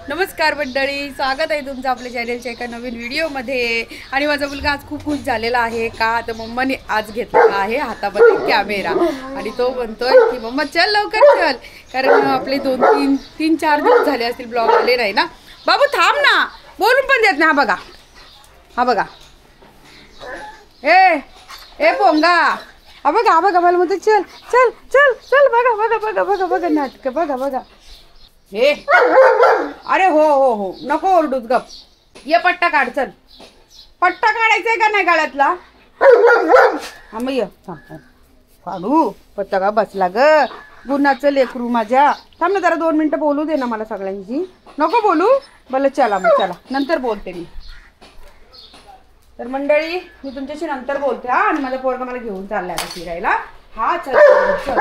नमस्कार मंडळी, स्वागत आहे तुमचं आपल्या चॅनलच्या एका नवीन व्हिडिओमध्ये। आणि माझा मुलगा आज खूप खुश झालेला आहे का तर मम्माने आज घेतलेला आहे हातामध्ये कॅमेरा आणि तो म्हणतोय की मम्मा चल लवकर चल, कारण आपले 2-3-4 दिवस झाले असतील ब्लॉग आले नाही ना। बाबू थांब ना, बोलून पण देत नाही। हा बघा ए पोंगा, हा बघा मला म्हणतो चल चल चल चल, बघा नाटक, बघा हे अरे हो नको ओरडूच, गप ये पट्टा काढ, चल पट्टा काढायचा आहे का नाही गाळ्यातला? हा मग ये काढू पट्टा का बसला ग गुणाचं लेकरू माझ्या। थांब ना जरा 2 मिनिटं बोलू दे ना मला सगळ्यांची। नको बोलू बोल, चला नंतर बोलते मी। तर मंडळी मी तुमच्याशी नंतर बोलते हा। आणि माझा पोरगा मला घेऊन चाललाय आता फिरायला। हा चल चल,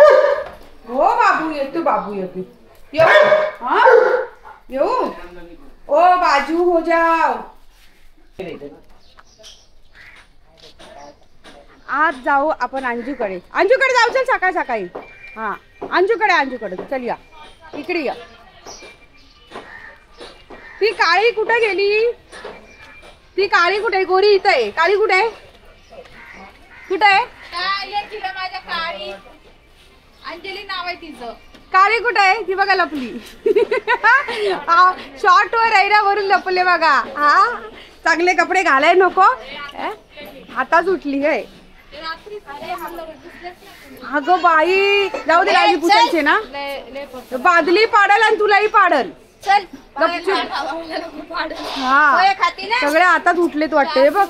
हो बाबू येतो येऊ ओ बाजू हो जाओ। आज जाऊ आपण अंजूकडे जाऊ, चल सकाळी। हा अंजूकडे चल, या इकडे या। ती काळी कुठे गेली? ती काळी कुठे? गोरी इथं आहे। काळी कुठे आहे? माझ्या काळी अंजली नाव आहे तिचं। काळी कुठे आहे? ती बघा लपली। शॉर्ट वर आहे ना, वरून लपले बघा। हा चांगले कपडे घालाय नको, आताच उठली आहे। अगं बाई जाऊ दे, राजी पुसायचे ना, बादली पाडल आणि तुलाही पाडल। हा सगळे आताच उठलेत वाटते बघ।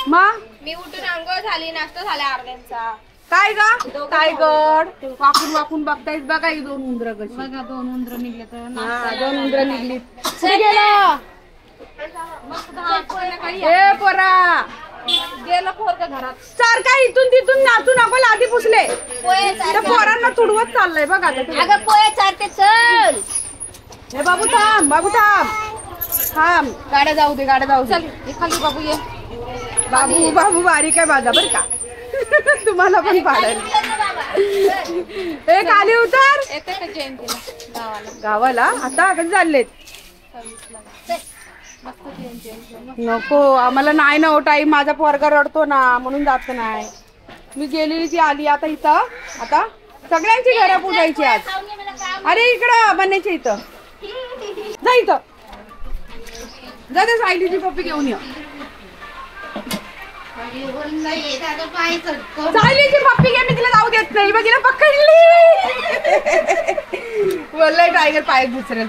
मग मी उठून अंघोळ झाली, नाश्ता झाला अर्ध्यांचा। काय गड वाकून बघतायत बघा। ही 2 उंदरं कशी बघा, 2 उंदरं निघले तर 2 उंदरं निघली। कुठे गेला ए पोरा? गेलं पोरग घरात। सारखा इथून तिथून नाचू नको, लादी पुसले त्या पोरांना तुडवत चाललंय बघा। अगं पोहे चालते, चल हे बाबू थांब गाड्या जाऊ दे चल खाली बाबू ये। बाबू बारीक आहे माझा बरं का, तुम्हाला पण पाडेल। ए खाली उतर। गावाला आता कधी चाललेत? नको आम्हाला नाही ना हो टाईम, माझा पोरगा रडतो ना म्हणून जात नाही। मी गेलेली ती आली आता इथं। आता सगळ्यांची घरं पुजायची आज। अरे इकडं बनायची इथं, जा इथं जा, ते सायलीची पप्पी घेऊन ये। सायलीची पप्पी घे, मी तिला जाऊ देत नाही बघ, तिला पकडली। बोललाय टायगर पाय घसरेल,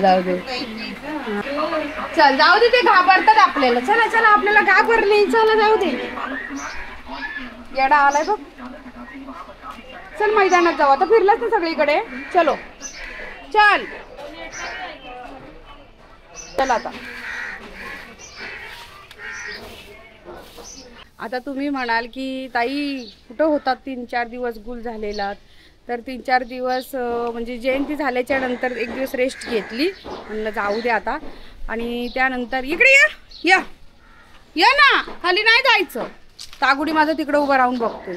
जाऊ दे चल जाऊ दे, ते घाबरतात आपल्याला। चला आपल्याला घाबरले, चला जाऊ दे। येडा आलाय बघ, चल मैदानात जाऊ आता। फिरलाच ना सगळीकडे, चल आता तुम्ही म्हणाल की ताई कुठं होतात 3-4 दिवस गुल झालेला? तर 3-4 दिवस म्हणजे जयंती झाल्याच्या नंतर 1 दिवस रेस्ट घेतली, म्हणलं जाऊ दे आता। आणि त्यानंतर इकडे या ना, खाली नाही जायचं। तागुडी माझं तिकडं उभं राहून बघतोय।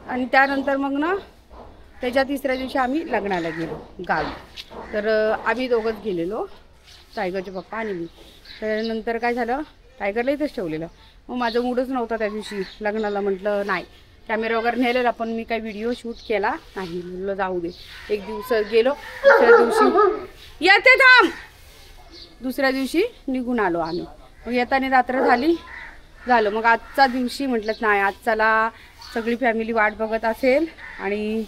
आणि त्यानंतर मग ना त्याच्या 3ऱ्या दिवशी आम्ही लग्नाला गेलो गावी। तर आम्ही दोघंच गेलेलो, टायगरचे पप्पा आणि मी। त्यानंतर काय झालं, टायगरला इथंच ठेवलेलं। मग माझं मूडच नव्हता त्या दिवशी लग्नाला, म्हटलं नाही कॅमेरा वगैरे नेलेला, पण मी काही व्हिडिओ शूट केला नाही। म्हटलं जाऊ दे। 1 दिवस गेलो, दुसऱ्या दिवशी येते थांब, दुसऱ्या दिवशी निघून आलो आम्ही। मग येताना रात्र झालं। मग आजचा दिवशी म्हटलं नाही, आज चला सगळी फॅमिली वाट बघत असेल आणि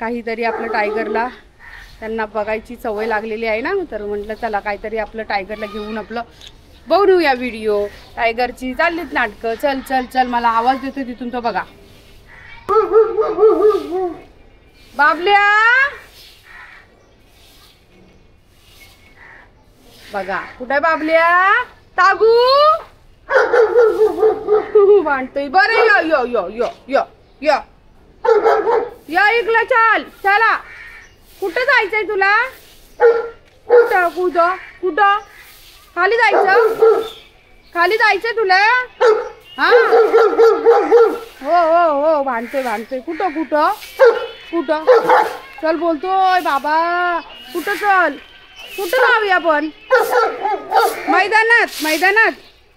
काहीतरी आपलं टायगरला त्यांना बघायची सवय लागलेली आहे ना, तर म्हटलं चला काहीतरी आपलं टायगरला घेऊन आपलं बघूया व्हिडिओ। टायगरची चाललीत नाटकं, चल चल चल, मला आवाज देतो तिथून तो बघा। बाबल्या बघा कुठे बाबल्या? तागू भांडतोय बरं। या इकडं चला। कुठं जायचंय तुला? कुठं खाली जायचंय तुला? हा हो भांडतोय। कुठं चल बोलतोय बाबा, कुठं चल? कुठं लावूया आपण? मैदानात मैदानात.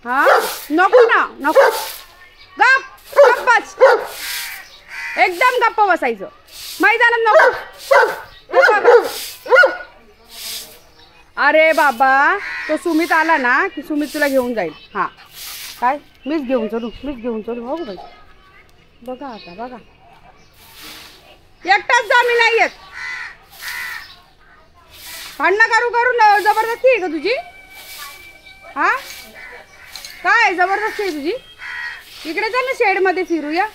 हा नको ना नको. गप गप बस. एकदम गप्प बसायचं. मैदानात नको. अरे बाबा तो सुमित आला ना की सुमित तुला घेऊन जाईल. हा काय मीच घेऊन चलू हो बाई. बघा आता बघा एकटाच जा मी नाही येत. भांडणं करून जबरदस्ती आहे का तुझी? हा काय जबरदस्ती आहे तुझी? इकडे चल ना शेडमध्ये फिरूया.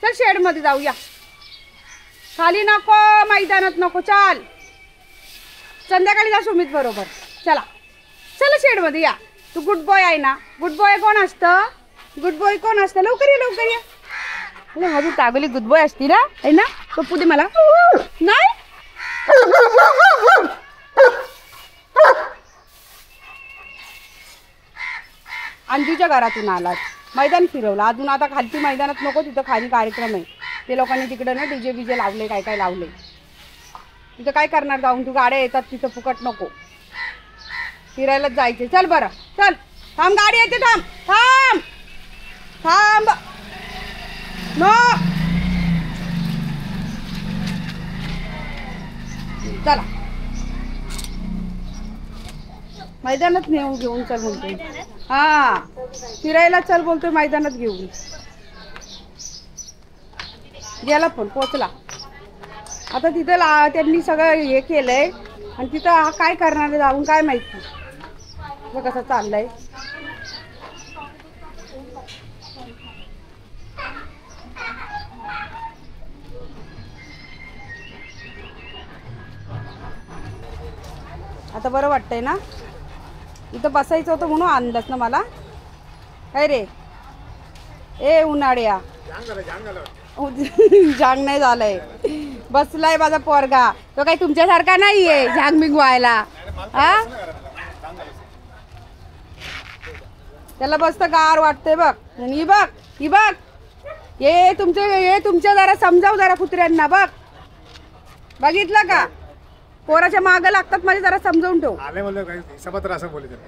चल शेडमध्ये जाऊया. खाली नको मैदानात नको. चाल संध्याकाळी जा सुमित बरोबर. चला चला शेडमध्ये या. तू गुड बॉय आहे ना. गुड बॉय कोण असतं? गुड बॉय कोण असतं? लवकर या लवकर या. अरे माझी तागली गुड बॉय असती ना आहे ना. पप्पू दे मला. नाही अंजूच्या घरातून आलात. मैदान फिरवलं अजून. आता खालती मैदानात नको. तिथं खाली कार्यक्रम आहे. ते लोकांनी तिकडं ना डीजे बीजे लावले. काय काय लावले. तिथं काय करणार जाऊन? तू गाड्या येतात तिथं फुकट नको. फिरायलाच जायचे. चल बरं चल. थांब गाडी येते. थांब थांब थांब. नो चला मैदानात घेऊन चल बोलतोय. हा फिरायला चल बोलतोय. मैदानात घेऊन गेला पण पोचला. आता तिथं त्यांनी सगळं हे केलंय आणि तिथं हा काय करणार आहे जाऊन काय माहिती. कसं चाललंय. आता बरं वाटतंय ना. इथं बसायचं होतं म्हणून आणलंच ना मला. काय रे ए उन्हाळ्या झांग नाही झालंय. बसलाय माझा पोरगा. तो काही तुमच्यासारखा नाहीये झांगमिंग व्हायला. हा त्याला बसत गार वाटते बघ. ही बघ ही बघ. हे तुमच्या जरा समजाव जरा कुत्र्यांना. बघ बघितलं का? पोराच्या मागं लागतात माझे. जरा समजावून ठेव.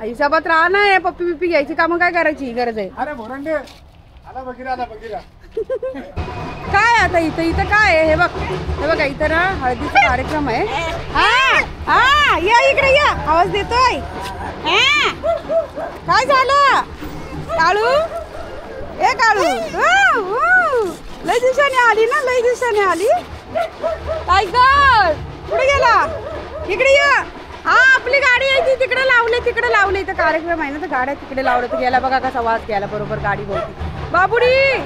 हिसाबात राहा ना. पप्पी बिप्पी घ्यायची कामं काय करायची गरज आहे? काय आता इथं काय आहे? हे बघा इथं ना हळदीचा कार्यक्रम आहे. हा हा या इकडे या. आवाज देतोय. काय झालं काळू? ए काळू लय दिवसाने आली ना. लय दिवसाने आली. टायगर कुठे गेला? इकडे या. हा आपली गाडी आहे ती तिकडे लावले. इथं कार्यक्रम आहे ना तर गाड्या तिकडे लावलं. तर गेला बघा कसा वाज गेला बरोबर गाडी बोलती. बाबुडी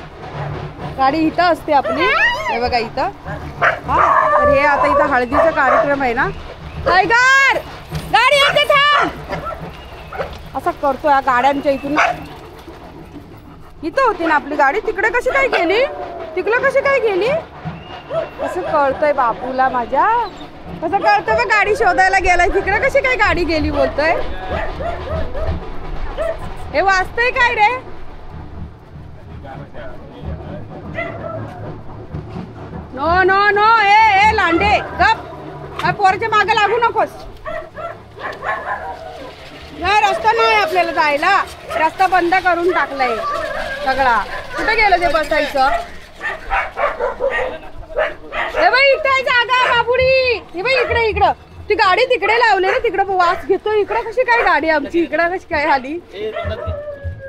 गाडी इथं असते आपली. हे बघा इथं. हा तर हे आता इथं हळदीचा कार्यक्रम आहे ना. टायगर गाडी येते थांब. असा करतो या गाड्यांच्या इथून. इथं होती ना आपली गाडी. तिकडे कशी काय गेली? कसं कळतंय बापूला माझ्या. कसं कळतं बघ. गाडी शोधायला गेलाय. तिकडे कशी काय गाडी गेली बोलतोय. हे वाचतंय काय रे? नो नो नो ए लांडे गप. पोराच्या मागे लागू नकोस. नाही रस्ता नाही आपल्याला जायला. रस्ता बंद करून टाकलाय सगळा. कुठे गेलं ते बसायचं? हे बाई इथं आहे जागा बाबुडी. हे बाई इकडं ती गाडी तिकडे लावली ना. तिकडे वास घेतो. इकडे कशी काय गाडी आमची? इकडे कशी काय आली?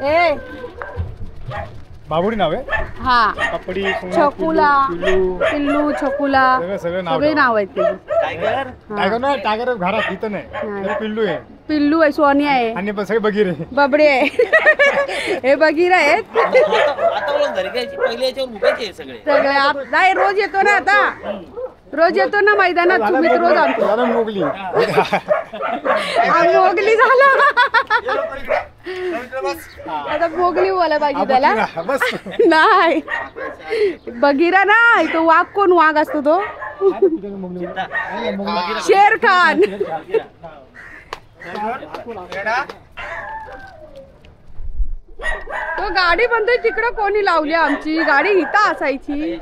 ए बाबुडी नाव आहे. हा कपडी छकुला पिल्लू छकुला सगळे नाव आहेत ते. टायगर घरात इथं नाही. पिल्लू आहे. सोनिया आहे. आणि सगळे बगीर आहे. बबडे आहे. हे बगीर आहेत सगळे. नाही रोज येतो ना. आता रोज येतो ना मैदानात. तुम्ही रोज आणतो. मोगली मोगली झाला. आता मोगली बोला पाहिजे त्याला. नाही बगीरा नाही. तो वाघ कोण? वाघ असतो तो शेर खान. तो गाडी म्हणतोय तिकडं कोणी लावली? आमची गाडी इथं असायची.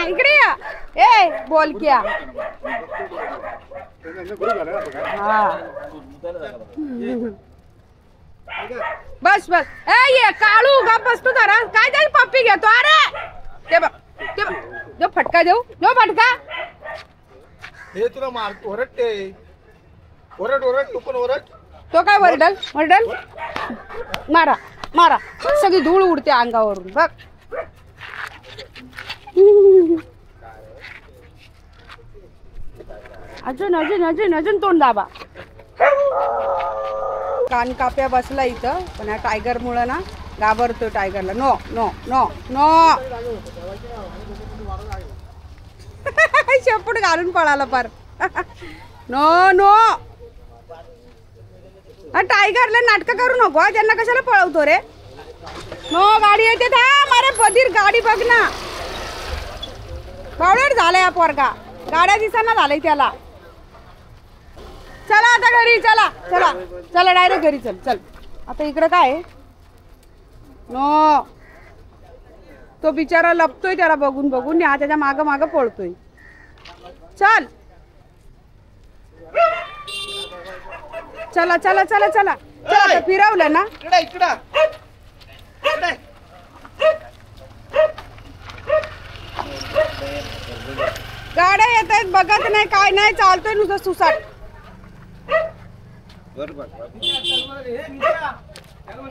इकडे या. ए बोल क्या हा बस बस ए ये काळू गा बस तू जरा काय जाईल पप्पी घेतो अरे ते बघ ते बघ. जो फटका देऊ जो फटका हे तुला मार ओरडते ओरड ओरड तू पण ओरड तो काय वरडल वरडल मारा मारा सगळी धूळ उडते अंगावरून बघ अजून अजून अजून अजून तोंड दाबा कान काप्या बसला इथं पण या टायगर मुळे ना घाबरतो टायगरला नो नो नो नो शेपूट घालून पळाला पार नो नो टायगरला नाटक करू नको त्यांना कशाला पळवतो रे नो गाडी येते थांब अरे बधीर गाडी बघ ना बावळट झालाय हा पोरगा गाड्या दिसाना झालंय त्याला चला आता घरी चला चला चला डायरेक्ट घरी चल चल आता इकडं काय नो तो बिचारा लपतोय त्याला बघून बघून हा त्याच्या माग माग पळतोय चल चला चला चला चला चला फिरवलं ना गाड्या येत आहेत बघत नाही काय नाही चालतोय नुसतं सुसाट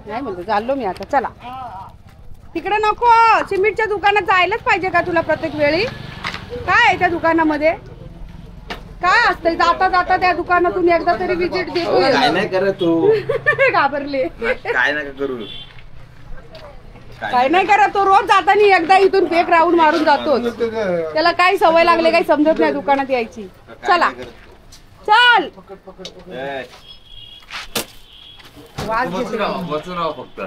नाही म्हणतो चाललो मी आता चला तिकडे नको सिमेंटच्या दुकानात जायलाच पाहिजे का तुला प्रत्येक वेळी काय आहे त्या दुकानामध्ये काय असतंय जाता जाता त्या दुकानातून एकदा तरी विजिट देतो काय नाही करत तू घाबरले काय नका करू काय नाही करत तो रोज जाताना एकदा इथून फेक राऊंड मारून जातो त्याला काय सवय लागले काही समजत नाही दुकानात यायची चला चल बसून राहा फक्त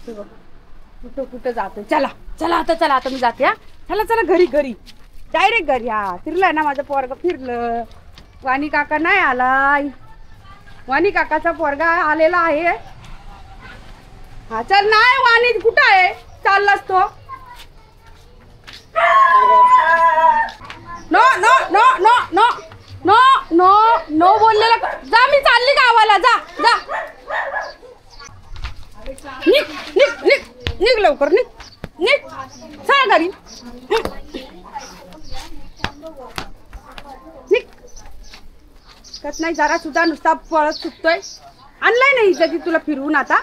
कुठं कुठं जातो चला चला आता मी जाते हा चला चला घरी घरी डायरेक्ट घरी हा फिरलाय ना माझं पोरगा फिरलं वाणी काका नाही आलाय वाणी काकाचा पोरगा आलेला आहे हा चल नाही वाणी कुठं आहे चाललास तो no no no no no no no no बोललेला जा मी चालली गावाला जा जा निघ निघ निघ निघ लवकर निघ निघ चल घरी निघ कत नाही जरा सुद्धा नुसता पळत सुटतोय आणलाय नाही इथं तुला फिरवून आता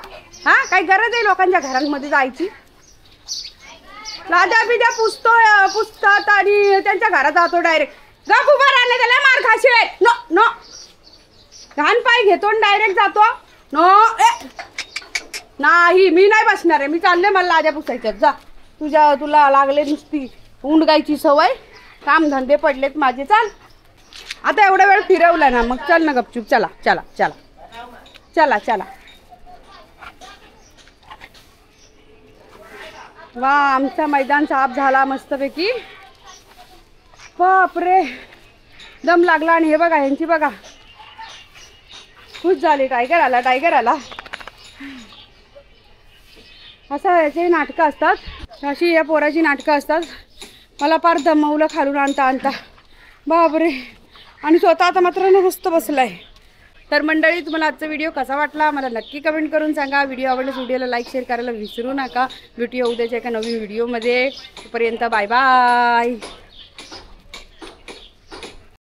हा काही गरज आहे लोकांच्या घरांमध्ये जायची लाद्या बिद्या पुसतात आणि त्यांच्या घरात जातो डायरेक्ट गप उभा राहिले त्याला मार खाशील नो नो घाण पाय घेतो डायरेक्ट जातो नो ए नाही मी नाही बसणार आहे मी चालले मला लाद्या पुसायच्यात जा तुला लागले नुसती उंडगायची सवय काम धंदे पडलेत माझे चाल आता एवढा वेळ फिरवला ना मग चल ना गपचूप चला चला चला चला चला वा आमचा मैदान साफ झाला मस्तपैकी बापरे दम लागला आणि हे बघा ह्यांची बघा खुश झाली टायगर आला असं याचे नाटकं असतात अशी या पोराची नाटकं असतात मला फार दमवलं खालून आणता बापरे आणि स्वतः आता मात्र मस्त बसलाय तर मंडळी तुम्हाला आजचा व्हिडिओ कसा वाटला मला नक्की कमेंट करून सांगा व्हिडिओ आवडल्यास व्हिडिओला लाईक शेअर करायला विसरू नका भेटूया उद्याच्या एका नवीन व्हिडिओमध्ये तोपर्यंत बाय बाय